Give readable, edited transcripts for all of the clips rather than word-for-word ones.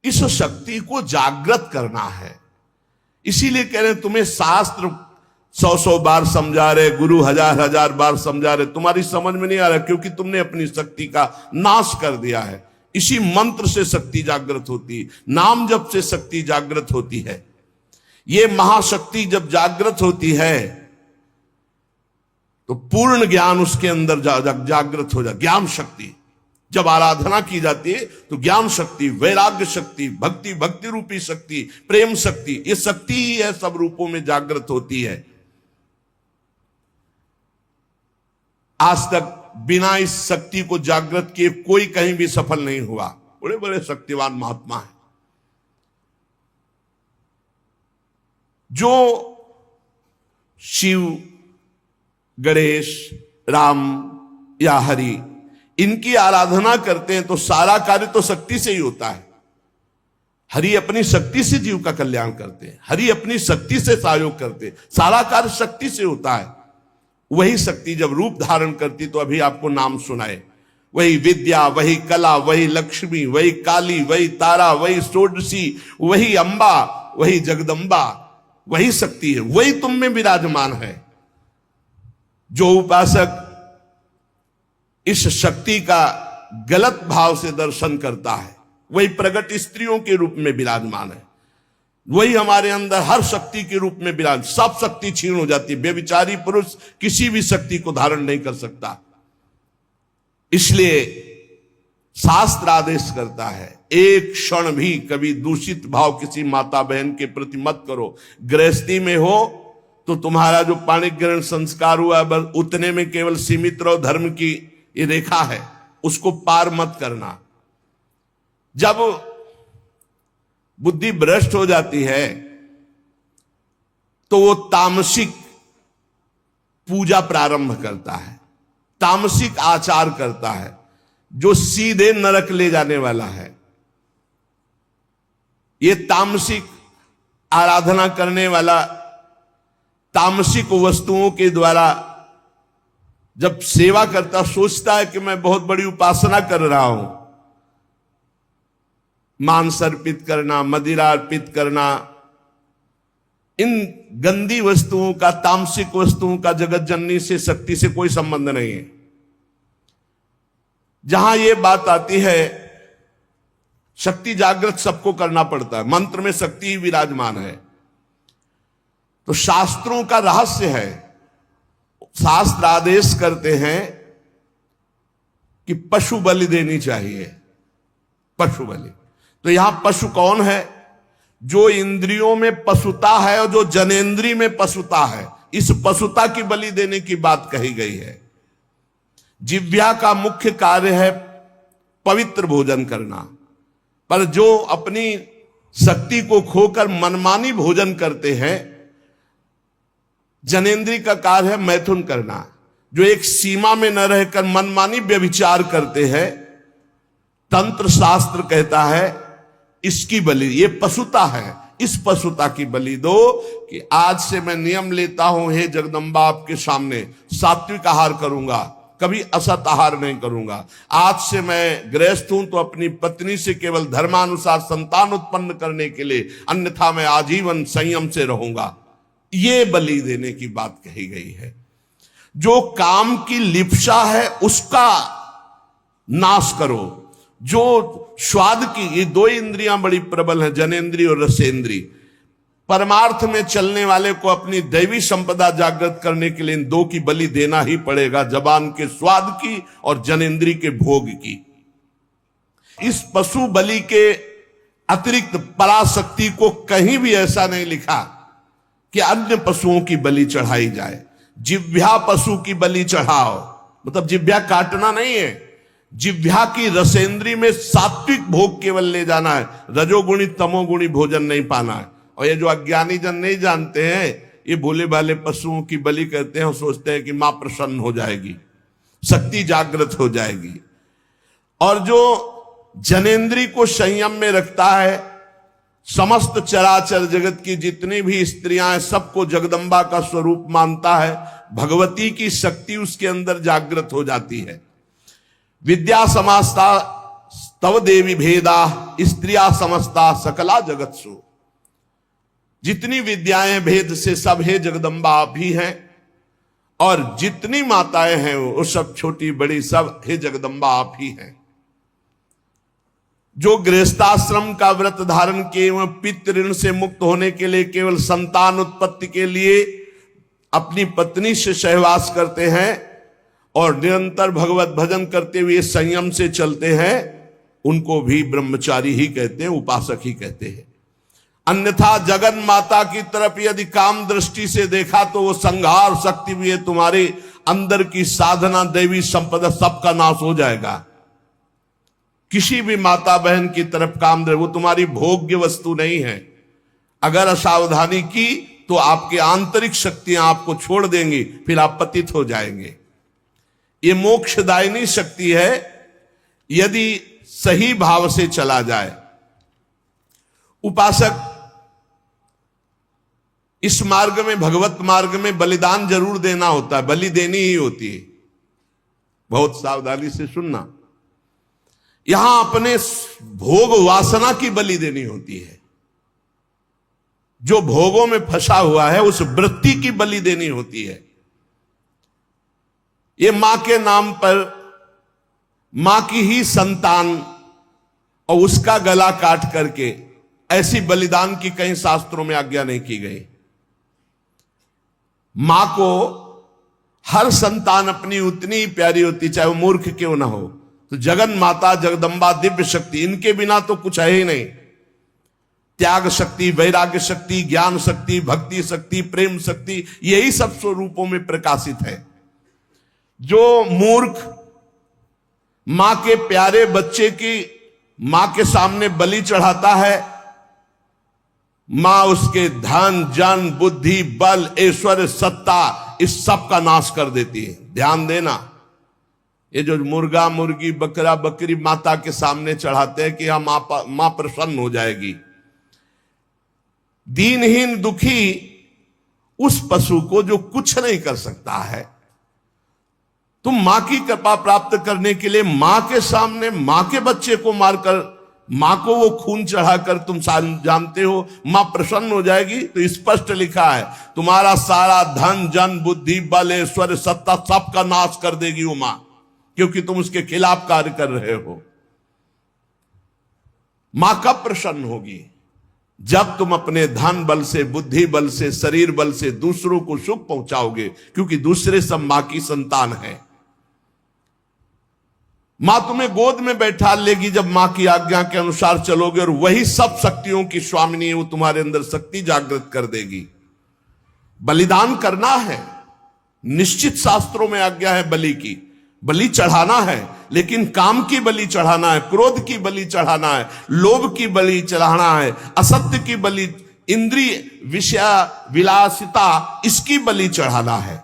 इस शक्ति को जागृत करना है। इसीलिए कह रहे हैं तुम्हें शास्त्र 100 बार समझा रहे, गुरु हजार बार समझा रहे, तुम्हारी समझ में नहीं आ रहा, क्योंकि तुमने अपनी शक्ति का नाश कर दिया है। इसी मंत्र से शक्ति जागृत होती है, नाम जप से शक्ति जागृत होती है। ये महाशक्ति जब जागृत होती है तो पूर्ण ज्ञान उसके अंदर जागृत हो जाता। ज्ञान शक्ति जब आराधना की जाती है तो ज्ञान शक्ति, वैराग्य शक्ति, भक्ति रूपी शक्ति, प्रेम शक्ति, ये शक्ति ही है, सब रूपों में जागृत होती है। आज तक बिना इस शक्ति को जागृत किए कोई कहीं भी सफल नहीं हुआ। बड़े बड़े शक्तिवान महात्मा हैं जो शिव, गणेश, राम या हरि इनकी आराधना करते हैं तो सारा कार्य तो शक्ति से ही होता है। हरि अपनी शक्ति से जीव का कल्याण करते हैं, हरि अपनी शक्ति से सहयोग करते हैं, सारा कार्य शक्ति से होता है। वही शक्ति जब रूप धारण करती तो अभी आपको नाम सुनाए, वही विद्या, वही कला, वही लक्ष्मी, वही काली, वही तारा, वही षोडशी, वही अंबा, वही जगदम्बा, वही शक्ति है, वही तुम में विराजमान है। जो उपासक इस शक्ति का गलत भाव से दर्शन करता है वही प्रगट स्त्रियों के रूप में विराजमान है, वही हमारे अंदर हर शक्ति के रूप में विराज। सब शक्ति छीन हो जाती है, व्यभिचारी पुरुष किसी भी शक्ति को धारण नहीं कर सकता। इसलिए शास्त्र आदेश करता है एक क्षण भी कभी दूषित भाव किसी माता बहन के प्रति मत करो। गृहस्थी में हो तो तुम्हारा जो पाणिक ग्रहण संस्कार हुआ बस उतने में केवल सीमित रहो, धर्म की ये रेखा है उसको पार मत करना। जब बुद्धि भ्रष्ट हो जाती है तो वो तामसिक पूजा प्रारंभ करता है, तामसिक आचार करता है जो सीधे नरक ले जाने वाला है। ये तामसिक आराधना करने वाला तामसिक वस्तुओं के द्वारा जब सेवा करता सोचता है कि मैं बहुत बड़ी उपासना कर रहा हूं, मांस अर्पित करना, मदिरा अर्पित करना, इन गंदी वस्तुओं का, तामसिक वस्तुओं का जगत जननी से, शक्ति से कोई संबंध नहीं है। जहां यह बात आती है शक्ति जागृत सबको करना पड़ता है, मंत्र में शक्ति ही विराजमान है। तो शास्त्रों का रहस्य है, शास्त्र आदेश करते हैं कि पशु बलि देनी चाहिए, पशु बलि। तो यहां पशु कौन है? जो इंद्रियों में पशुता है और जो जनेंद्री में पशुता है, इस पशुता की बलि देने की बात कही गई है। जिह्वा का मुख्य कार्य है पवित्र भोजन करना, पर जो अपनी शक्ति को खोकर मनमानी भोजन करते हैं, जनेंद्री का कार्य है मैथुन करना। जो एक सीमा में न रहकर मनमानी व्यभिचार करते हैं, तंत्र शास्त्र कहता है इसकी बलि, ये पशुता है, इस पशुता की बलि दो कि आज से मैं नियम लेता हूं हे जगदम्बा आपके सामने सात्विक आहार करूंगा, कभी असत आहार नहीं करूंगा। आज से मैं गृहस्थ हूं तो अपनी पत्नी से केवल धर्मानुसार संतान उत्पन्न करने के लिए, अन्यथा मैं आजीवन संयम से रहूंगा। ये बलि देने की बात कही गई है। जो काम की लिप्सा है उसका नाश करो। जो स्वाद की, ये दो इंद्रियां बड़ी प्रबल हैं, जनेंद्री और रसेंद्री। परमार्थ में चलने वाले को अपनी दैवी संपदा जागृत करने के लिए इन दो की बलि देना ही पड़ेगा, जबान के स्वाद की और जनेंद्री के भोग की। इस पशु बलि के अतिरिक्त पराशक्ति को कहीं भी ऐसा नहीं लिखा कि अन्य पशुओं की बलि चढ़ाई जाए। जिह्वा पशु की बलि चढ़ाओ, मतलब जिह्वा काटना नहीं है, जिह्वा की रसेंद्री में सात्विक भोग केवल ले जाना है, रजोगुणी तमोगुणी भोजन नहीं पाना है। और ये जो अज्ञानी जन नहीं जानते हैं, ये भोले भाले पशुओं की बलि करते हैं और सोचते हैं कि मां प्रसन्न हो जाएगी, शक्ति जागृत हो जाएगी। और जो जनेंद्री को संयम में रखता है, समस्त चराचर जगत की जितनी भी स्त्रियां हैं सबको जगदम्बा का स्वरूप मानता है, भगवती की शक्ति उसके अंदर जागृत हो जाती है। विद्या तव देवी भेदा स्त्रिया समस्ता सकला जगत्सु। जितनी विद्याएं भेद से सब हे जगदम्बा आप ही हैं, और जितनी माताएं हैं वो सब छोटी बड़ी सब हे जगदम्बा आप ही हैं। जो गृहस्थाश्रम का व्रत धारण किए एवं पितृ ऋण से मुक्त होने के लिए केवल संतान उत्पत्ति के लिए अपनी पत्नी से सहवास करते हैं और निरंतर भगवत भजन करते हुए संयम से चलते हैं, उनको भी ब्रह्मचारी ही कहते हैं, उपासक ही कहते हैं। अन्यथा जगन माता की तरफ यदि काम दृष्टि से देखा तो वो संहार शक्ति भी है, तुम्हारे अंदर की साधना दैवी संपदा सबका नाश हो जाएगा। किसी भी माता बहन की तरफ काम दे, वो तुम्हारी भोग्य वस्तु नहीं है। अगर असावधानी की तो आपकी आंतरिक शक्तियां आपको छोड़ देंगी, फिर आप पतित हो जाएंगे। ये मोक्षदायिनी शक्ति है यदि सही भाव से चला जाए। उपासक इस मार्ग में, भगवत मार्ग में बलिदान जरूर देना होता है, बलि देनी ही होती है। बहुत सावधानी से सुनना। यहां अपने भोग वासना की बलि देनी होती है। जो भोगों में फंसा हुआ है उस वृत्ति की बलि देनी होती है। ये मां के नाम पर मां की ही संतान और उसका गला काट करके, ऐसी बलिदान की कहीं शास्त्रों में आज्ञा नहीं की गई। मां को हर संतान अपनी उतनी ही प्यारी होती, चाहे वो मूर्ख क्यों ना हो। तो जगन माता जगदम्बा दिव्य शक्ति, इनके बिना तो कुछ है ही नहीं। त्याग शक्ति, वैराग्य शक्ति, ज्ञान शक्ति, भक्ति शक्ति, प्रेम शक्ति, यही सब स्वरूपों में प्रकाशित है। जो मूर्ख मां के प्यारे बच्चे की मां के सामने बलि चढ़ाता है, मां उसके धन जन बुद्धि बल ऐश्वर्य सत्ता इस सब का नाश कर देती है। ध्यान देना, ये जो मुर्गा मुर्गी बकरा बकरी माता के सामने चढ़ाते हैं कि हाँ मां प्रसन्न हो जाएगी, दीनहीन दुखी उस पशु को जो कुछ नहीं कर सकता है, तुम मां की कृपा प्राप्त करने के लिए मां के सामने मां के बच्चे को मारकर, मां को वो खून चढ़ाकर तुम जानते हो मां प्रसन्न हो जाएगी। तो स्पष्ट लिखा है तुम्हारा सारा धन जन बुद्धि बल ऐश्वर्य सत्ता सबका नाश कर देगी वो मां, क्योंकि तुम उसके खिलाफ कार्य कर रहे हो। मां कब प्रसन्न होगी? जब तुम अपने धन बल से, बुद्धि बल से, शरीर बल से दूसरों को सुख पहुंचाओगे, क्योंकि दूसरे सब मां की संतान है। मां तुम्हें गोद में बैठा लेगी जब मां की आज्ञा के अनुसार चलोगे, और वही सब शक्तियों की स्वामिनी है, वो तुम्हारे अंदर शक्ति जागृत कर देगी। बलिदान करना है, निश्चित शास्त्रों में आज्ञा है बलि की, बलि चढ़ाना है, लेकिन काम की बलि चढ़ाना है, क्रोध की बलि चढ़ाना है, लोभ की बलि चढ़ाना है, असत्य की बलि, इंद्रिय विषय विलासिता इसकी बलि चढ़ाना है।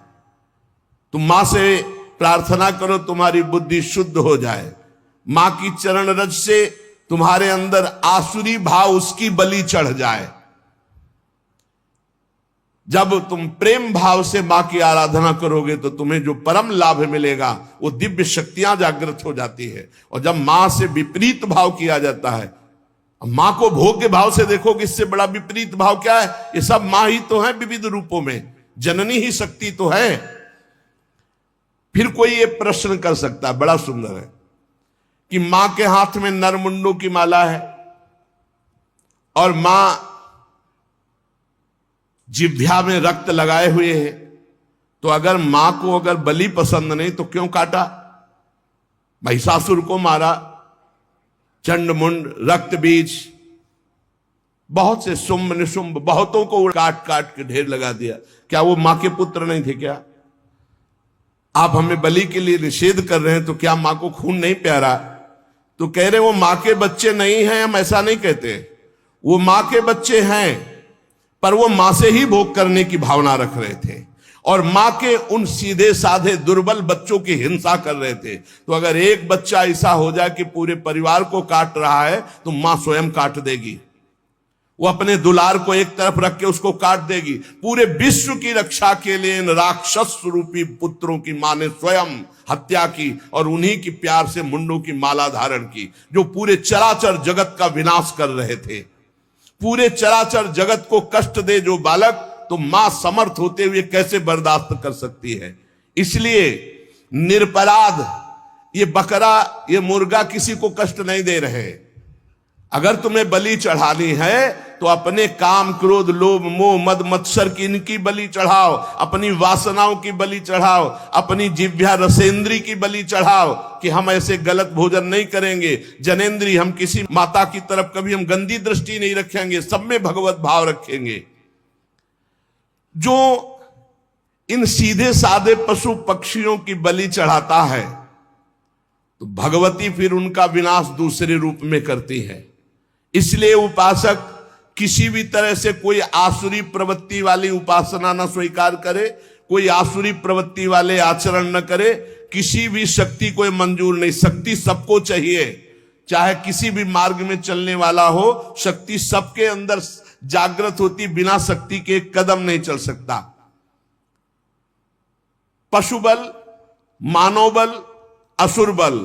तुम मां से प्रार्थना करो तुम्हारी बुद्धि शुद्ध हो जाए, मां की चरण रज से तुम्हारे अंदर आसुरी भाव उसकी बलि चढ़ जाए। जब तुम प्रेम भाव से मां की आराधना करोगे तो तुम्हें जो परम लाभ मिलेगा वो दिव्य शक्तियां जागृत हो जाती है। और जब मां से विपरीत भाव किया जाता है, मां को भोग्य भाव से देखोगे, इससे बड़ा विपरीत भाव क्या है? ये सब मां ही तो है विविध रूपों में, जननी ही शक्ति तो है। फिर कोई ये प्रश्न कर सकता है, बड़ा सुंदर है, कि मां के हाथ में नरमुंडों की माला है और मां जिह्वा में रक्त लगाए हुए है, तो अगर मां को अगर बलि पसंद नहीं तो क्यों काटा? महिषासुर को मारा, चंडमुंड, रक्त बीज, बहुत से शुंभ निशुंभ बहुतों को काट काट के ढेर लगा दिया। क्या वो मां के पुत्र नहीं थे क्या? आप हमें बलि के लिए निषेध कर रहे हैं, तो क्या मां को खून नहीं प्यारा? तो कह रहे वो मां के बच्चे नहीं हैं, हम ऐसा नहीं कहते, वो मां के बच्चे हैं, पर वो मां से ही भोग करने की भावना रख रहे थे और मां के उन सीधे साधे दुर्बल बच्चों की हिंसा कर रहे थे। तो अगर एक बच्चा ऐसा हो जाए कि पूरे परिवार को काट रहा है तो मां स्वयं काट देगी। वो अपने दुलार को एक तरफ रख के उसको काट देगी। पूरे विश्व की रक्षा के लिए इन राक्षस रूपी पुत्रों की मां ने स्वयं हत्या की और उन्हीं की प्यार से मुंडों की माला धारण की, जो पूरे चराचर जगत का विनाश कर रहे थे। पूरे चराचर जगत को कष्ट दे जो बालक, तो मां समर्थ होते हुए कैसे बर्दाश्त कर सकती है। इसलिए निरपराध ये बकरा, ये मुर्गा किसी को कष्ट नहीं दे रहे। अगर तुम्हें बलि चढ़ानी है तो अपने काम, क्रोध, लोभ, मोह, मद, मत्सर की इनकी बलि चढ़ाओ, अपनी वासनाओं की बलि चढ़ाओ, अपनी जिह्वा रसेंद्री की बलि चढ़ाओ कि हम ऐसे गलत भोजन नहीं करेंगे। जनेंद्री, हम किसी माता की तरफ कभी हम गंदी दृष्टि नहीं रखेंगे, सब में भगवत भाव रखेंगे। जो इन सीधे साधे पशु पक्षियों की बलि चढ़ाता है तो भगवती फिर उनका विनाश दूसरे रूप में करती है। इसलिए उपासक किसी भी तरह से कोई आसुरी प्रवृत्ति वाली उपासना न स्वीकार करे, कोई आसुरी प्रवृत्ति वाले आचरण न करे। किसी भी शक्ति को मंजूर नहीं। शक्ति सबको चाहिए, चाहे किसी भी मार्ग में चलने वाला हो, शक्ति सबके अंदर जागृत होती, बिना शक्ति के एक कदम नहीं चल सकता। पशु बल, मानव बल, असुर बल,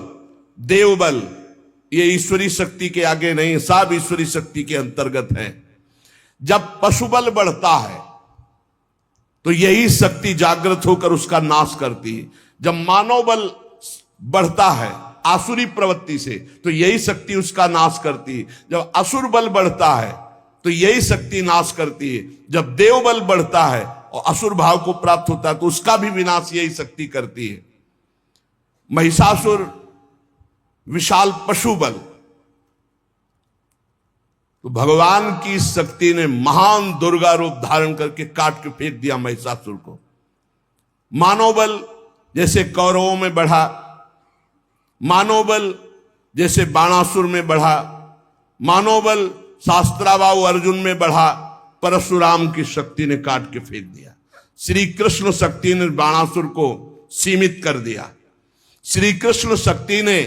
देव बल, ये ईश्वरी शक्ति के आगे नहीं, सब ईश्वरी शक्ति के अंतर्गत है। जब पशु बल बढ़ता है तो यही शक्ति जागृत होकर उसका नाश करती है। जब मानव बल बढ़ता है आसुरी प्रवृत्ति से तो यही शक्ति उसका नाश करती है। जब असुर बल बढ़ता है तो यही शक्ति नाश करती है। जब देव बल बढ़ता है और असुर भाव को प्राप्त होता है तो उसका भी विनाश यही शक्ति करती है। महिषासुर विशाल पशु बल, तो भगवान की शक्ति ने महान दुर्गा रूप धारण करके काट के फेंक दिया महिषासुर को। मानव बल जैसे कौरवों में बढ़ा, मानव बल जैसे बाणासुर में बढ़ा, मानव बल शास्त्राबाहु अर्जुन में बढ़ा, परशुराम की शक्ति ने काट के फेंक दिया। श्री कृष्ण शक्ति ने बाणासुर को सीमित कर दिया। श्री कृष्ण शक्ति ने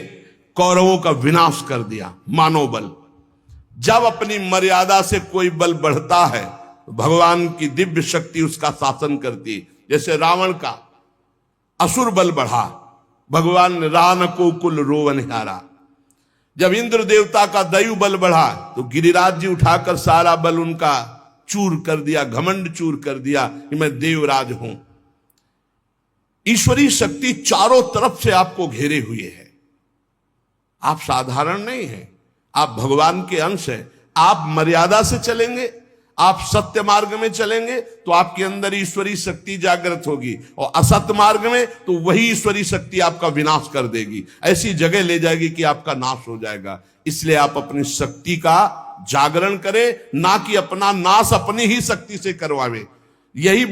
कौरवों का विनाश कर दिया। मानव बल, जब अपनी मर्यादा से कोई बल बढ़ता है तो भगवान की दिव्य शक्ति उसका शासन करती है। जैसे रावण का असुर बल बढ़ा, भगवान ने रान को कुल रोवनिहारा। जब इंद्र देवता का दैव बल बढ़ा तो गिरिराज जी उठाकर सारा बल उनका चूर कर दिया, घमंड चूर कर दिया कि मैं देवराज हूं। ईश्वरी शक्ति चारों तरफ से आपको घेरे हुए है। आप साधारण नहीं हैं, आप भगवान के अंश हैं। आप मर्यादा से चलेंगे, आप सत्य मार्ग में चलेंगे तो आपके अंदर ईश्वरी शक्ति जागृत होगी, और असत्य मार्ग में तो वही ईश्वरी शक्ति आपका विनाश कर देगी, ऐसी जगह ले जाएगी कि आपका नाश हो जाएगा। इसलिए आप अपनी शक्ति का जागरण करें, ना कि अपना नाश अपनी ही शक्ति से करवावे। यही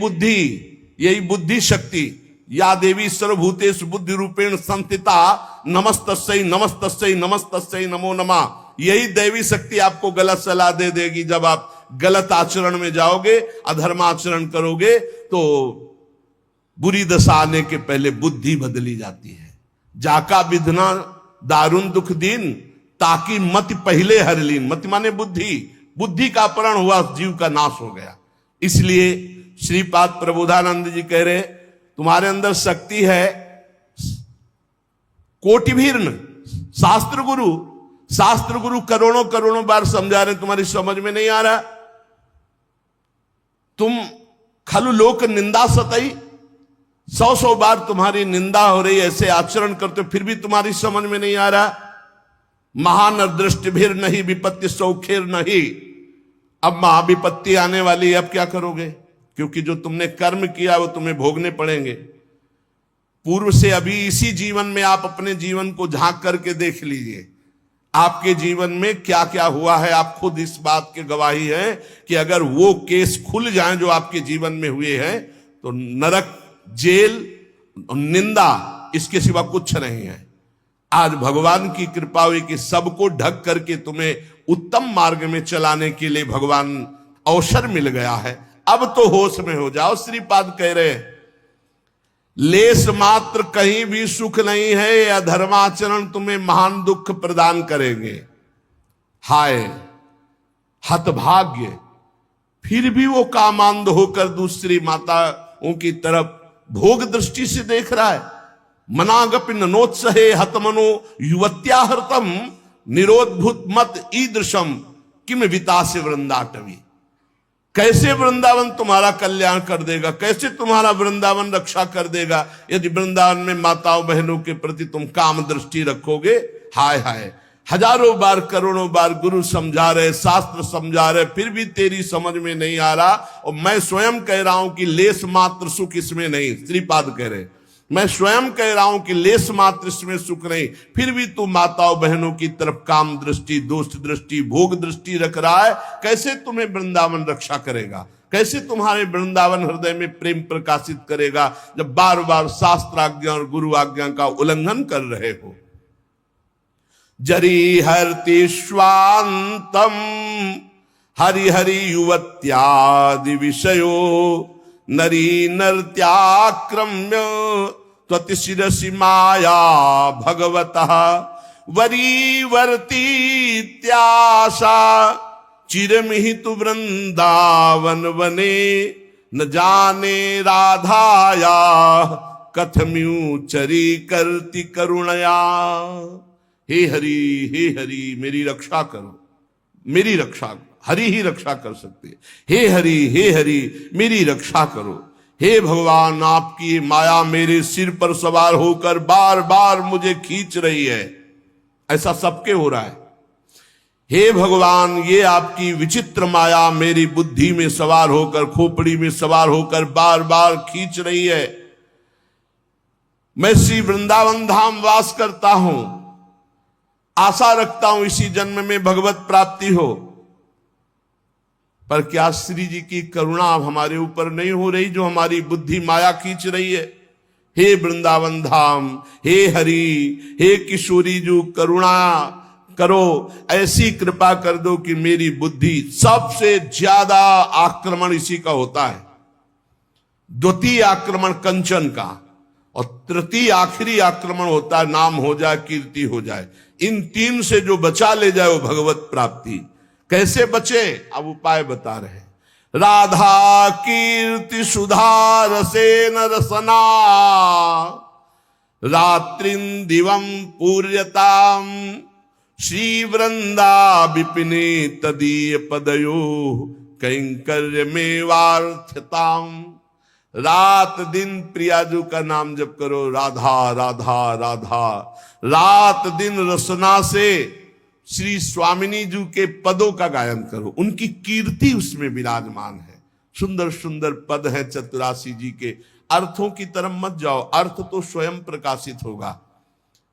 बुद्धि शक्ति, या देवी सर्वभूतेषु बुद्धि रूपेण संस्थिता नमस्तस्यै नमस्तस्यै नमस्तस्यै नमो नमः। यही दैवी शक्ति आपको गलत सलाह दे देगी। जब आप गलत आचरण में जाओगे, अधर्माचरण करोगे, तो बुरी दशा आने के पहले बुद्धि बदली जाती है। जाका विधना दारुण दुख दीन, ताकि मति पहले हर लीन। मति माने बुद्धि का अपहरण हुआ, जीव का नाश हो गया। इसलिए श्रीपाद प्रबोधानंद जी कह रहे, तुम्हारे अंदर शक्ति है कोटिभीर्ण। शास्त्र गुरु करोड़ों करोड़ों बार समझा रहे, तुम्हारी समझ में नहीं आ रहा। तुम खलु लोक निंदा सतई, 100 बार तुम्हारी निंदा हो रही, ऐसे आचरण करते हो, फिर भी तुम्हारी समझ में नहीं आ रहा। महानदृष्टि भीर नहीं विपत्ति सौखेर नहीं। अब महाविपत्ति आने वाली है, अब क्या करोगे? क्योंकि जो तुमने कर्म किया वो तुम्हें भोगने पड़ेंगे। पूर्व से अभी इसी जीवन में आप अपने जीवन को झांक करके देख लीजिए, आपके जीवन में क्या क्या हुआ है। आप खुद इस बात के गवाही हैं कि अगर वो केस खुल जाएं जो आपके जीवन में हुए हैं तो नरक, जेल, निंदा, इसके सिवा कुछ नहीं है। आज भगवान की कृपा हुई कि सबको ढक करके तुम्हें उत्तम मार्ग में चलाने के लिए भगवान अवसर मिल गया है। अब तो होश में हो जाओ। श्रीपाद कह रहे हैं, लेस मात्र कहीं भी सुख नहीं है, या धर्माचरण तुम्हें महान दुख प्रदान करेंगे। हाय हतभाग्य। फिर भी वो कामांध होकर दूसरी माताओं की तरफ भोग दृष्टि से देख रहा है। मनागपि नोत्सहे हतमनो युवत्याहृतम निरोधभूत मत ईदृशम किम वितासे वृंदाटवी। कैसे वृंदावन तुम्हारा कल्याण कर देगा, कैसे तुम्हारा वृंदावन रक्षा कर देगा यदि वृंदावन में माताओं बहनों के प्रति तुम काम दृष्टि रखोगे। हाय हाय, हजारों बार करोड़ों बार गुरु समझा रहे, शास्त्र समझा रहे, फिर भी तेरी समझ में नहीं आ रहा। और मैं स्वयं कह रहा हूं कि लेस मात्र सुख इसमें नहीं, श्रीपाद कह रहे, मैं स्वयं कह रहा हूं कि लेस मात्र इसमें सुख नहीं, फिर भी तू माताओं बहनों की तरफ काम दृष्टि, दोस्त दृष्टि, भोग दृष्टि रख रहा है। कैसे तुम्हें वृंदावन रक्षा करेगा, कैसे तुम्हारे वृंदावन हृदय में प्रेम प्रकाशित करेगा जब बार बार शास्त्र आज्ञा और गुरु आज्ञा का उल्लंघन कर रहे हो। जरी हरति स्वांतम हरिहरि युवत्यादि विषयो नरी नर्त्याक्रम्य त्वतिशिरसि माया भगवतः वरीवर्तीत्याशा चिरमिहितु वृंदावन वने न जाने राधाया कथम्यू चरी करती करुणया। हे हरि मेरी रक्षा करो, मेरी रक्षा करो। हरि ही रक्षा कर सकते हैं। हे हरि मेरी रक्षा करो। हे भगवान, आपकी माया मेरे सिर पर सवार होकर बार बार मुझे खींच रही है। ऐसा सबके हो रहा है। हे भगवान, ये आपकी विचित्र माया मेरी बुद्धि में सवार होकर, खोपड़ी में सवार होकर बार बार खींच रही है। मैं श्री वृंदावन धाम वास करता हूं, आशा रखता हूं इसी जन्म में भगवत प्राप्ति हो, पर क्या श्री जी की करुणा अब हमारे ऊपर नहीं हो रही जो हमारी बुद्धि माया खींच रही है। हे वृंदावन धाम, हे हरि, हे किशोरी जो करुणा करो, ऐसी कृपा कर दो कि मेरी बुद्धि, सबसे ज्यादा आक्रमण इसी का होता है। द्वितीय आक्रमण कंचन का, और तृतीय आखिरी आक्रमण होता है नाम हो जाए, कीर्ति हो जाए। इन तीन से जो बचा ले जाए वो भगवत प्राप्ति। कैसे बचे, अब उपाय बता रहे। राधा कीर्ति सुधा रसेन रसना रात्रिं दिवं पूर्यताम श्री वृंदा विपिने तदीय पदयो कैंकर्य में वार्थताम। रात दिन प्रियाजू का नाम जप करो, राधा राधा राधा। रात दिन रसना से श्री स्वामिनी जी के पदों का गायन करो, उनकी कीर्ति उसमें विराजमान है। सुंदर सुंदर पद है चतुरासी जी के। अर्थों की तरफ मत जाओ, अर्थ तो स्वयं प्रकाशित होगा।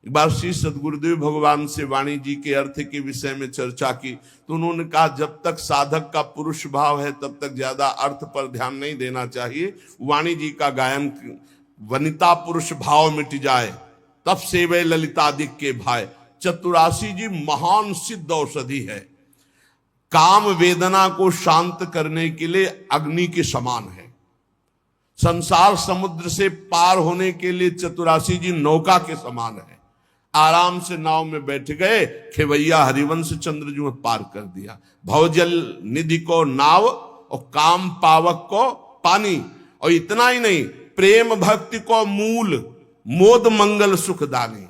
एक बार श्री सदगुरुदेव भगवान से वाणी जी के अर्थ के विषय में चर्चा की तो उन्होंने कहा, जब तक साधक का पुरुष भाव है तब तक ज्यादा अर्थ पर ध्यान नहीं देना चाहिए। वाणी जी का गायन वनिता पुरुष भाव मिट जाए तब सेवे ललितादिक के भाई। चतुरासी जी महान सिद्ध औषधि है। काम वेदना को शांत करने के लिए अग्नि के समान है। संसार समुद्र से पार होने के लिए चतुरासी जी नौका के समान है। आराम से नाव में बैठ गए, खेवैया हरिवंश चंद्र जी में पार कर दिया। भवजल निधि को नाव और काम पावक को पानी। और इतना ही नहीं, प्रेम भक्ति को मूल, मोद मंगल सुखदानी।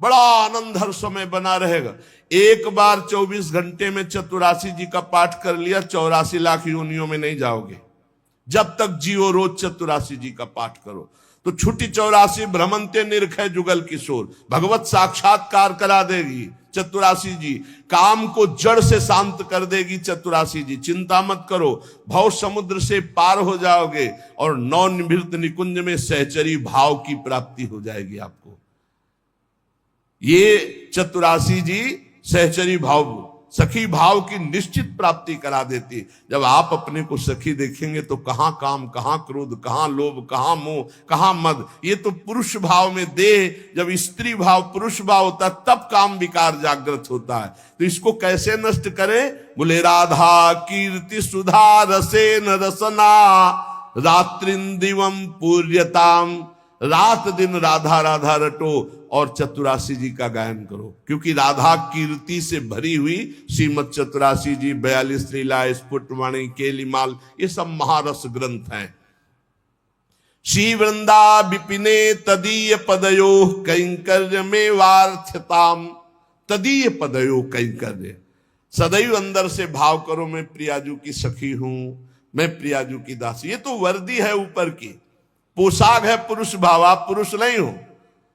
बड़ा आनंद हर समय बना रहेगा। एक बार 24 घंटे में चतुरासी जी का पाठ कर लिया, 84 लाख योनियों में नहीं जाओगे। जब तक जियो रोज चतुरासी जी का पाठ करो तो छुट्टी 84 भ्रमंते निरखै जुगल किशोर, भगवत साक्षात्कार करा देगी चतुरासी जी। काम को जड़ से शांत कर देगी चतुरासी जी। चिंता मत करो, भव समुद्र से पार हो जाओगे और नौ निभृत निकुंज में सहचरी भाव की प्राप्ति हो जाएगी आपको। ये चतुरासी जी सहचरी भाव, सखी भाव की निश्चित प्राप्ति करा देती। जब आप अपने को सखी देखेंगे तो कहां काम, कहां क्रोध, कहां लोभ, कहां मोह, कहां मद। ये तो पुरुष भाव में देह, जब स्त्री भाव पुरुष भाव होता है तब काम विकार जागृत होता है। तो इसको कैसे नष्ट करें? बोले राधा कीर्ति सुधा रसेन रसना रात्रिं दिवं पूर्यताम रात दिन राधा राधा रटो और चतुरासी जी का गायन करो, क्योंकि राधा कीर्ति से भरी हुई श्रीमद चतुरासी जी, 42 लीला, स्फुटवाणी, केलिमाल, ये सब महारस ग्रंथ हैं। श्री वृंदा विपिने तदीय पदयो कैंकर्य में वार्थताम। तदीय पदयो कैंकर्य, सदैव अंदर से भाव करो मैं प्रियाजू की सखी हूं, मैं प्रियाजू की दासी। ये तो वर्दी है ऊपर की, पोशाक है पुरुष भाव, आप पुरुष नहीं हो,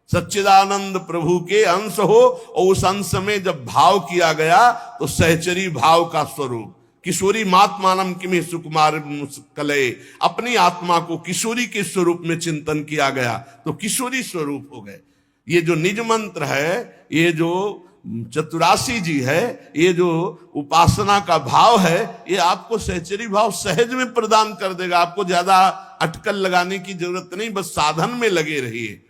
सच्चिदानंद प्रभु के अंश हो। और उस अंश में जब भाव किया गया तो सहचरी भाव का स्वरूप, किशोरी मात्मानम किमि सुकुमार कलये, अपनी आत्मा को किशोरी के स्वरूप में चिंतन किया गया तो किशोरी स्वरूप हो गए। ये जो निज मंत्र है, ये जो चतुरासी जी है, ये जो उपासना का भाव है, ये आपको सहचरी भाव सहज में प्रदान कर देगा। आपको ज्यादा अटकल लगाने की जरूरत नहीं, बस साधन में लगे रहिए।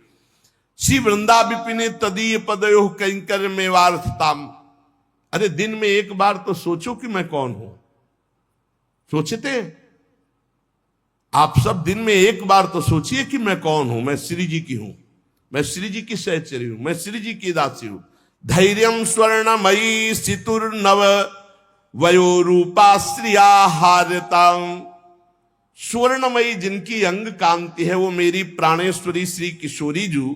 श्री वृंदा विपिने तदीय पदयो कैंकर में वार्थताम। अरे दिन में एक बार तो सोचो कि मैं कौन हूं। सोचते आप सब दिन में एक बार तो सोचिए कि मैं कौन हूं। मैं श्री जी की हूं, मैं श्री जी की सहचरी हूं, मैं श्री जी की दासी हूं। धैर्यम स्वर्णमयी सितुर्नव वयो रूपा श्रिया हार्यताम। स्वर्णमयी जिनकी अंग कांति है वो मेरी प्राणेश्वरी श्री किशोरी जू।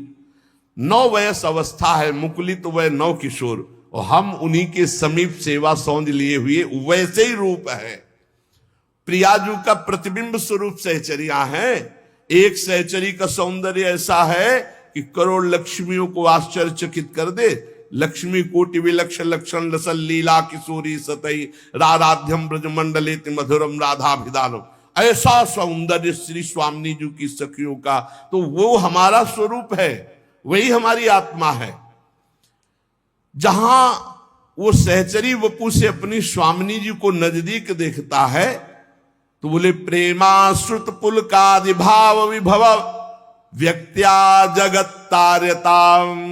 9 वयस अवस्था है, मुकुलित वय 9 किशोर, और हम उन्हीं के समीप सेवा सौंध लिए हुए वैसे ही रूप है। प्रियाजू का प्रतिबिंब स्वरूप सहचरियां हैं। एक सहचरी का सौंदर्य ऐसा है कि करोड़ लक्ष्मियों को आश्चर्यचकित कर दे। लक्ष्मी कोटि विलक्ष लक्षण लसल लीला किशोरी सतई राराध्यम ब्रजमंडलेति मधुरम राधाभिदानम। ऐसा सौंदर्य श्री स्वामिनी जी की सखियों का, तो वो हमारा स्वरूप है, वही हमारी आत्मा है। जहां वो सहचरी वपु से अपनी स्वामिनी जी को नजदीक देखता है तो बोले प्रेमाश्रुत पुलकादि भाव विभव व्यक्त्या जगत तार्यताम।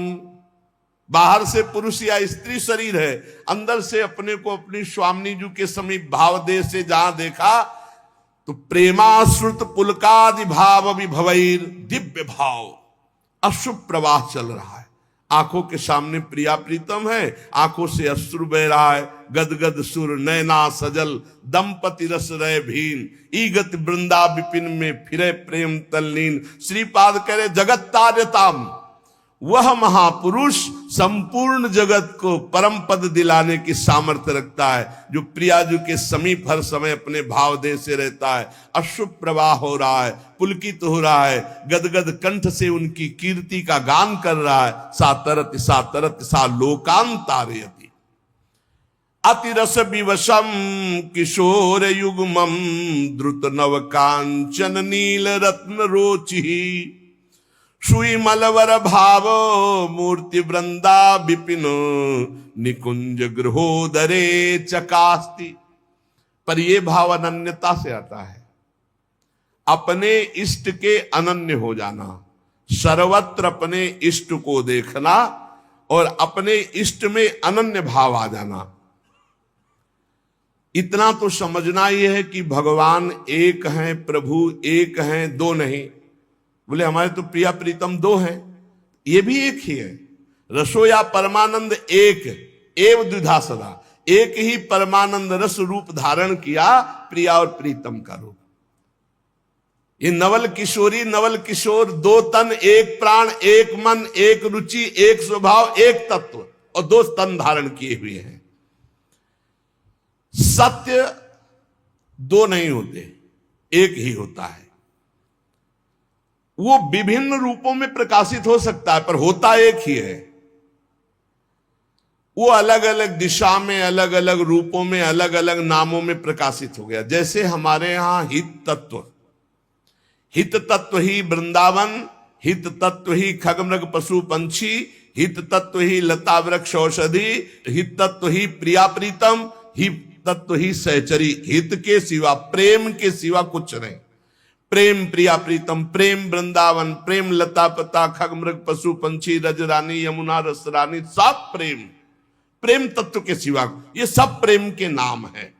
बाहर से पुरुष या स्त्री शरीर है, अंदर से अपने को अपनी स्वामिनी जी के समीप भाव दे से जहां देखा तो प्रेमाश्रुत पुलकादि भाव विभवैर, दिव्य भाव, अशुभ प्रवाह चल रहा है। आंखों के सामने प्रिया प्रीतम है, आंखों से अश्रु बह रहा है। गदगद सुर नैना सजल दंपति रस रहे भीन, ईगत वृंदा विपिन में फिरे प्रेम तल्लीन। श्रीपाद कह रहे जगत तार्यताम। वह महापुरुष संपूर्ण जगत को परम पद दिलाने की सामर्थ्य रखता है, जो प्रियाजू के समीप हर समय अपने भाव दे से रहता है। अशुभ प्रवाह हो रहा है, पुलकित हो रहा है, गदगद कंठ से उनकी कीर्ति का गान कर रहा है। सातरत सा लोकान तारयति अतिरस विवशम किशोर युग्मम द्रुत नव कांचन नील रत्न रोचि। सुई मलवर भाव मूर्ति वृंदा विपिन निकुंज गृहोदरे चकास्ति। पर यह भाव अनन्यता से आता है, अपने इष्ट के अनन्य हो जाना, सर्वत्र अपने इष्ट को देखना और अपने इष्ट में अनन्य भाव आ जाना। इतना तो समझना यह है कि भगवान एक हैं, प्रभु एक हैं, दो नहीं। बोले हमारे तो प्रिया प्रीतम 2 हैं, ये भी एक ही है। रसोया परमानंद एक एव द्विधा सदा, एक ही परमानंद रस रूप धारण किया, प्रिया और प्रीतम का रूप। ये नवल किशोरी नवल किशोर, 2 तन, 1 प्राण, 1 मन, 1 रुचि, 1 स्वभाव, 1 तत्व, और 2 तन धारण किए हुए हैं। सत्य 2 नहीं होते, एक ही होता है। वो विभिन्न रूपों में प्रकाशित हो सकता है पर होता एक ही है। वो अलग अलग दिशा में, अलग अलग रूपों में, अलग अलग नामों में प्रकाशित हो गया। जैसे हमारे यहां हित तत्व ही वृंदावन, हित तत्व ही खगमृग पशु पंछी, हित तत्व ही लता वृक्ष औषधि, हित तत्व ही प्रिया प्रीतम, हित तत्व ही सहचरी। हित के सिवा, प्रेम के सिवा कुछ नहीं। प्रेम प्रिया प्रीतम, प्रेम वृंदावन, प्रेम लता पता खगमृग पशु पंछी रजरानी यमुना रसरानी, सब प्रेम, प्रेम तत्व के सिवा, ये सब प्रेम के नाम है।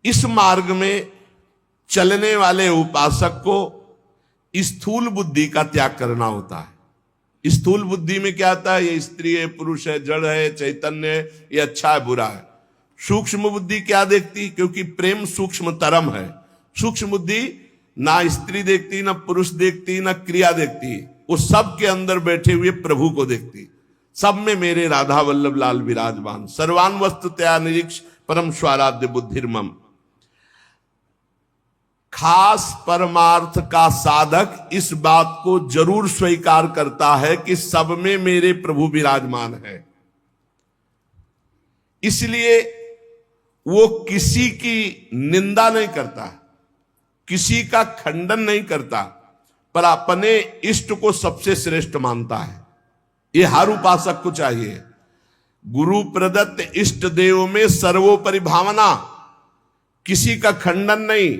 इस मार्ग में चलने वाले उपासक को स्थूल बुद्धि का त्याग करना होता है। स्थूल बुद्धि में क्या आता है? ये स्त्री है, पुरुष है, जड़ है, चैतन्य है, ये अच्छा है, बुरा है। सूक्ष्म बुद्धि क्या देखती? क्योंकि प्रेम सूक्ष्म तरम है। सूक्ष्म बुद्धि ना स्त्री देखती, ना पुरुष देखती, ना क्रिया देखती, वो सब के अंदर बैठे हुए प्रभु को देखती। सब में मेरे राधा वल्लभ लाल विराजमान, सर्वान वस्तुतया निरीक्ष परम स्वाराध्य बुद्धिर्मम। खास परमार्थ का साधक इस बात को जरूर स्वीकार करता है कि सब में मेरे प्रभु विराजमान है। इसलिए वो किसी की निंदा नहीं करता, किसी का खंडन नहीं करता, पर अपने इष्ट को सबसे श्रेष्ठ मानता है। ये हर उपासक को चाहिए। गुरु प्रदत्त इष्ट देव में सर्वोपरि भावना, किसी का खंडन नहीं,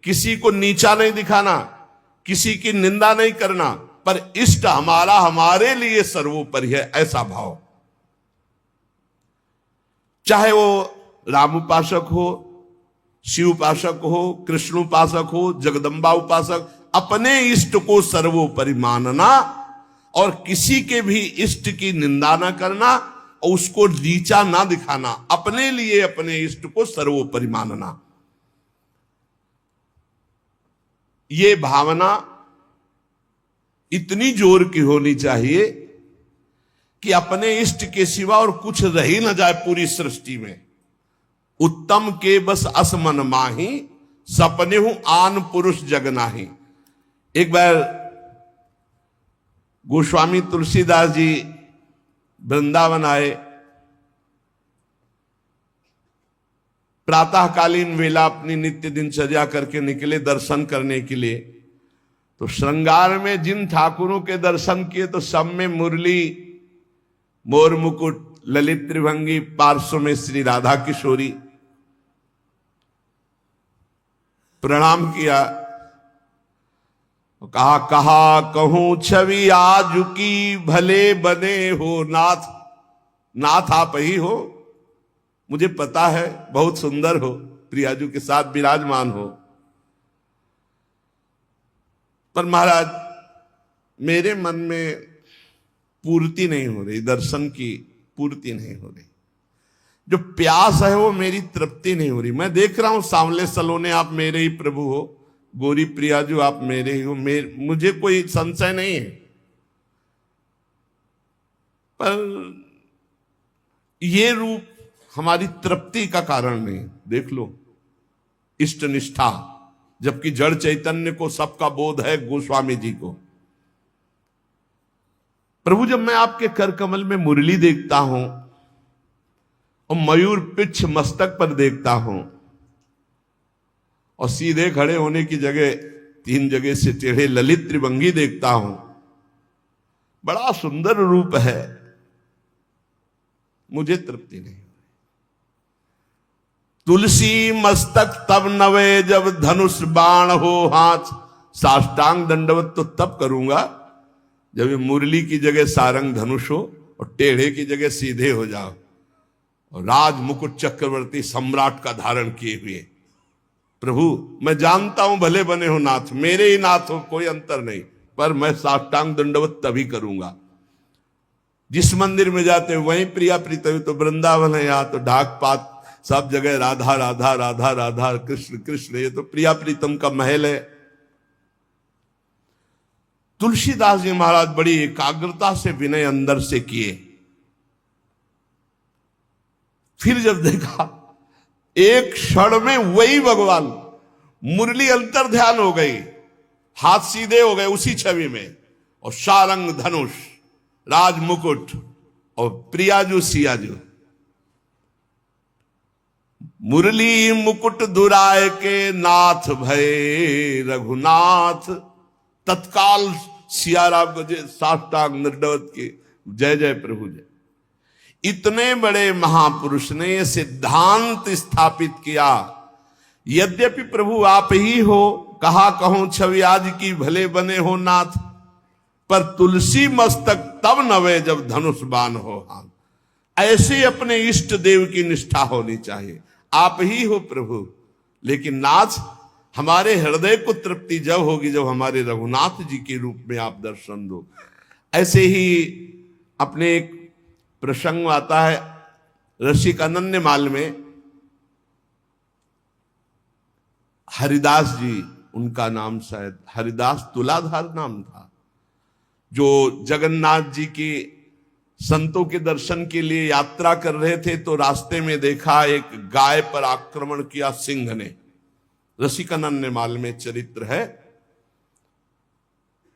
किसी को नीचा नहीं दिखाना, किसी की निंदा नहीं करना, पर इष्ट हमारा हमारे लिए सर्वोपरि है, ऐसा भाव। चाहे वो राम उपासक हो, शिव उपासक हो, कृष्ण उपासक हो, जगदम्बा उपासक, अपने इष्ट को सर्वोपरि मानना और किसी के भी इष्ट की निंदा ना करना और उसको नीचा ना दिखाना, अपने लिए अपने इष्ट को सर्वोपरि मानना। ये भावना इतनी जोर की होनी चाहिए कि अपने इष्ट के सिवा और कुछ रह ही न जाए पूरी सृष्टि में। उत्तम के बस असमन माही, सपने हूं आन पुरुष जग नाही। एक बार गोस्वामी तुलसीदास जी वृंदावन आए। प्रातःकालीन वेला अपनी नित्य दिनचर्या करके निकले दर्शन करने के लिए। तो श्रृंगार में जिन ठाकुरों के दर्शन किए तो सब में मुरली, मोर मुकुट, ललित त्रिभंगी, पार्श्व में श्री राधा किशोरी। प्रणाम किया, कहा कहा कहूं छवि आज की, भले बने हो नाथ। नाथ आप ही हो, मुझे पता है बहुत सुंदर हो, प्रियाजू के साथ विराजमान हो, पर महाराज मेरे मन में पूर्ति नहीं हो रही, दर्शन की पूर्ति नहीं हो रही। जो प्यास है वो मेरी तृप्ति नहीं हो रही। मैं देख रहा हूं सांवले सलोने आप मेरे ही प्रभु हो, गोरी प्रियाजू आप मेरे ही हो, मुझे कोई संशय नहीं है, पर ये रूप हमारी तृप्ति का कारण नहीं। देख लो इष्ट निष्ठा, जबकि जड़ चैतन्य को सबका बोध है, गोस्वामी जी को। प्रभु जब मैं आपके कर कमल में मुरली देखता हूं और मयूर पिछ मस्तक पर देखता हूं और सीधे खड़े होने की जगह 3 जगह से टेढ़े ललित त्रिभंगी देखता हूं, बड़ा सुंदर रूप है, मुझे तृप्ति नहीं। तुलसी मस्तक तब नवे जब धनुष बाण हो हाथ, साष्टांग दंडवत तो तब करूंगा जब ये मुरली की जगह सारंग धनुष हो और टेढ़े की जगह सीधे हो जाओ और राज मुकुट चक्रवर्ती सम्राट का धारण किए हुए। प्रभु मैं जानता हूं भले बने हो नाथ, मेरे ही नाथ हो, कोई अंतर नहीं, पर मैं साष्टांग दंडवत तभी करूंगा। जिस मंदिर में जाते हो वहीं प्रिया प्रीतम, तो वृंदावन है, यहाँ तो ढाक पात सब जगह राधा राधा राधा राधा, कृष्ण कृष्ण, ये तो प्रिया प्रीतम का महल है। तुलसीदास जी महाराज बड़ी एकाग्रता से विनय अंदर से किए। फिर जब देखा एक क्षण में वही भगवान, मुरली अंतर ध्यान हो गई, हाथ सीधे हो गए उसी छवि में, और सारंग धनुष, राज मुकुट और प्रियाजू सियाजू। मुरली मुकुट दुराय के नाथ भय रघुनाथ, तत्काल सियाराम को साष्टांग दंडवत की जय जय प्रभु जय। इतने बड़े महापुरुष ने यह सिद्धांत स्थापित किया, यद्यपि प्रभु आप ही हो, कहा कहूं छवि आज की, भले बने हो नाथ, पर तुलसी मस्तक तब नवे जब धनुष बाण हो हाथ। ऐसे अपने इष्ट देव की निष्ठा होनी चाहिए। आप ही हो प्रभु, लेकिन नाथ हमारे हृदय को तृप्ति जब होगी जब हमारे रघुनाथ जी के रूप में आप दर्शन दो। ऐसे ही अपने एक प्रसंग आता है रसिक अनन्यमाल में, हरिदास जी उनका नाम, शायद हरिदास तुलाधार नाम था, जो जगन्नाथ जी के संतों के दर्शन के लिए यात्रा कर रहे थे तो रास्ते में देखा एक गाय पर आक्रमण किया सिंह ने। रसिकानंद में चरित्र है।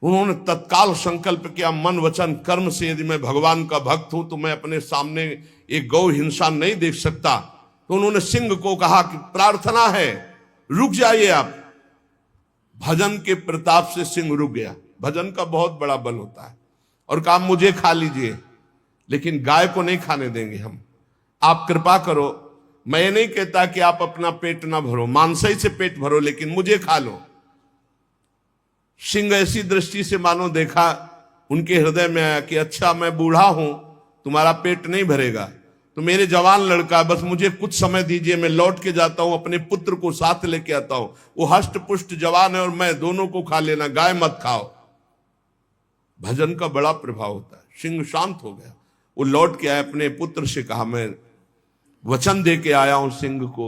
उन्होंने तत्काल संकल्प किया, मन वचन कर्म से यदि मैं भगवान का भक्त हूं तो मैं अपने सामने एक गौ हिंसा नहीं देख सकता। तो उन्होंने सिंह को कहा कि प्रार्थना है, रुक जाइए आप। भजन के प्रताप से सिंह रुक गया। भजन का बहुत बड़ा बल होता है। और कहा मुझे खा लीजिए, लेकिन गाय को नहीं खाने देंगे हम, आप कृपा करो। मैं ये नहीं कहता कि आप अपना पेट ना भरो, मांसाई से पेट भरो, लेकिन मुझे खा लो। सिंह ऐसी दृष्टि से मानो देखा, उनके हृदय में आया कि अच्छा मैं बूढ़ा हूं, तुम्हारा पेट नहीं भरेगा, तो मेरे जवान लड़का, बस मुझे कुछ समय दीजिए, मैं लौट के जाता हूं, अपने पुत्र को साथ लेके आता हूं, वो हष्ट पुष्ट जवान है और मैं, दोनों को खा लेना, गाय मत खाओ। भजन का बड़ा प्रभाव होता है। सिंह शांत हो गया, वो लौट के आया, अपने पुत्र से कहा मैं वचन दे के आया हूं सिंह को,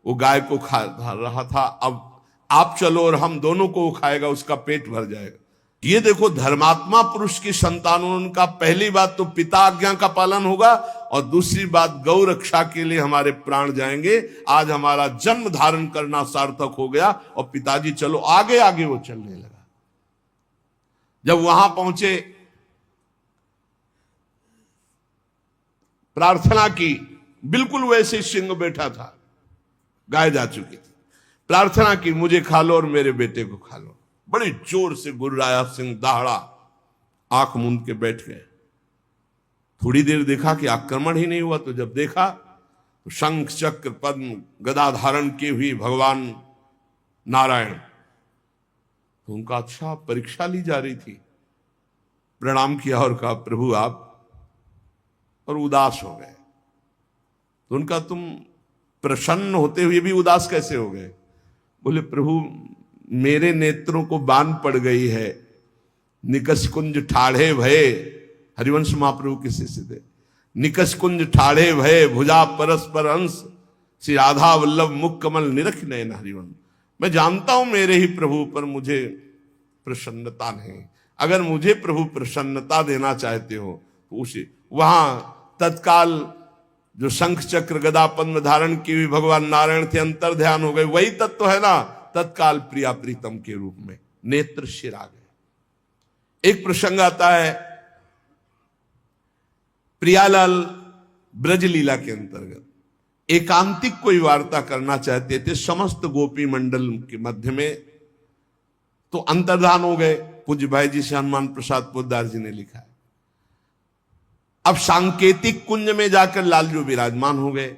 वो गाय को खा रहा था, अब आप चलो और हम दोनों को वो खाएगा, उसका पेट भर जाएगा। ये देखो धर्मात्मा पुरुष की संतानों, उनका पहली बात तो पिता आज्ञा का पालन होगा और दूसरी बात गौ रक्षा के लिए हमारे प्राण जाएंगे। आज हमारा जन्म धारण करना सार्थक हो गया और पिताजी चलो आगे आगे वो चलने लगा। जब वहां पहुंचे, प्रार्थना की, बिल्कुल वैसे सिंह बैठा था, गाय जा चुकी थी। प्रार्थना की मुझे खा लो और मेरे बेटे को खा लो। बड़ी जोर से गुर्राया सिंह, दहाड़ा, आंख मूंद के बैठ गए। थोड़ी देर देखा कि आक्रमण ही नहीं हुआ, तो जब देखा तो शंख चक्र पद्म गदा धारण की हुई भगवान नारायण। तो उनका अच्छा परीक्षा ली जा रही थी। प्रणाम किया और कहा प्रभु आप, और उदास हो गए। तो उनका तुम प्रसन्न होते हुए भी उदास कैसे हो गए? बोले प्रभु मेरे नेत्रों को बान पड़ गई है, निकष कुंज ठाढ़े भये, हरिवंश महाप्रभु के शिष्य थे। निकष कुंज ठाढ़े भये, भुजा परस्पर अंश, श्री राधा वल्लभ मुख कमल निरख नयन हरिवंश। मैं जानता हूं मेरे ही प्रभु पर मुझे प्रसन्नता नहीं। अगर मुझे प्रभु प्रसन्नता देना चाहते हो तो उसे, वहां तत्काल जो शंख चक्र गदा पद्म धारण की हुई भगवान नारायण थे, अंतर ध्यान हो गए। वही तत्व है ना, तत्काल प्रिया प्रीतम के रूप में नेत्र शिर आ गए। एक प्रसंग आता है प्रियालाल ब्रज लीला के अंतर्गत, एकांतिक कोई वार्ता करना चाहते थे समस्त गोपी मंडल के मध्य में, तो अंतर्धान हो गए। पूज्य भाई जी से हनुमान प्रसाद पोद्दार जी ने लिखा है। अब सांकेतिक कुंज में जाकर लालजू विराजमान हो गए।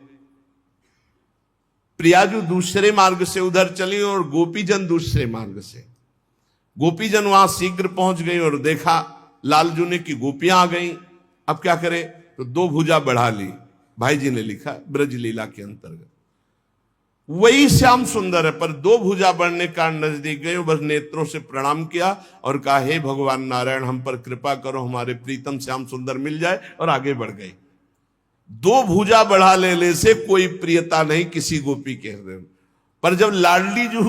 प्रियाजू दूसरे मार्ग से उधर चली और गोपीजन दूसरे मार्ग से। गोपीजन वहां शीघ्र पहुंच गई और देखा लालजू ने कि गोपियां आ गई। अब क्या करे, तो दो भुजा बढ़ा ली। भाई जी ने लिखा ब्रज लीला के अंतर्गत वही श्याम सुंदर है, पर दो भुजा बढ़ने का नजदीक गए, बस नेत्रों से प्रणाम किया और कहा हे भगवान नारायण हम पर कृपा करो, हमारे प्रीतम श्याम सुंदर मिल जाए, और आगे बढ़ गई। दो भुजा बढ़ा लेने से कोई प्रियता नहीं किसी गोपी के हृदय में। पर जब लाडली जो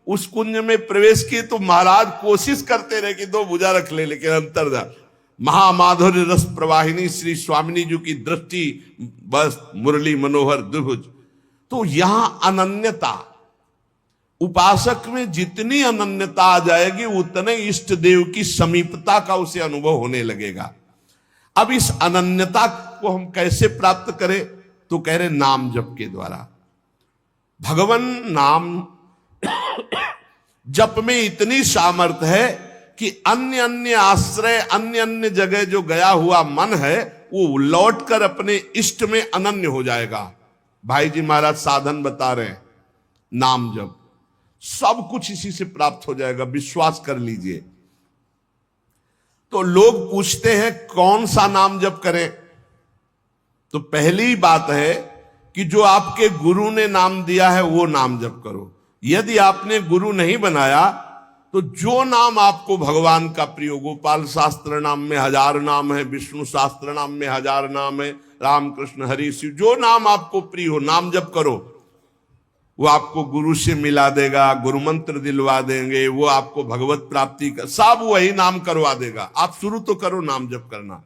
उस कुंज में प्रवेश किए तो महाराज कोशिश करते रहे कि दो भुजा रख ले, लेकिन अंतर्धान महामाधुर्य रस प्रवाहिनी श्री स्वामिनी जी की दृष्टि, बस मुरली मनोहर द्विभुज। तो यहां अनन्यता, उपासक में जितनी अनन्यता आ जाएगी उतने इष्ट देव की समीपता का उसे अनुभव होने लगेगा। अब इस अनन्यता को हम कैसे प्राप्त करें, तो कह रहे नाम जप के द्वारा। भगवान नाम जप में इतनी सामर्थ्य है कि अन्य अन्य आश्रय, अन्य अन्य जगह जो गया हुआ मन है वो लौटकर अपने इष्ट में अनन्य हो जाएगा। भाई जी महाराज साधन बता रहे हैं, नाम जप, सब कुछ इसी से प्राप्त हो जाएगा, विश्वास कर लीजिए। तो लोग पूछते हैं कौन सा नाम जप करें, तो पहली बात है कि जो आपके गुरु ने नाम दिया है वो नाम जप करो। यदि आपने गुरु नहीं बनाया तो जो नाम आपको भगवान का प्रिय हो, गोपाल शास्त्र नाम में 1000 नाम है, विष्णु शास्त्र नाम में 1000 नाम है, राम कृष्ण हरि शिव, जो नाम आपको प्रिय हो नाम जप करो। वो आपको गुरु से मिला देगा, गुरु मंत्र दिलवा देंगे, वो आपको भगवत प्राप्ति का सब वही नाम करवा देगा। आप शुरू तो करो नाम जप करना।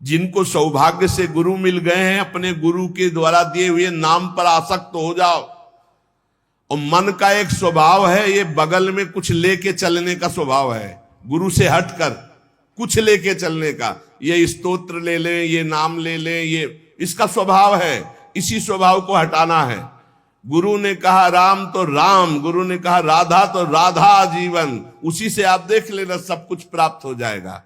जिनको सौभाग्य से गुरु मिल गए हैं, अपने गुरु के द्वारा दिए हुए नाम पर आसक्त हो जाओ। और मन का एक स्वभाव है, ये बगल में कुछ लेके चलने का स्वभाव है, गुरु से हटकर कुछ लेके चलने का। ये स्तोत्र ले लें, ये नाम ले लें, ये इसका स्वभाव है। इसी स्वभाव को हटाना है। गुरु ने कहा राम तो राम, गुरु ने कहा राधा तो राधा जीवन, उसी से आप देख लेना सब कुछ प्राप्त हो जाएगा।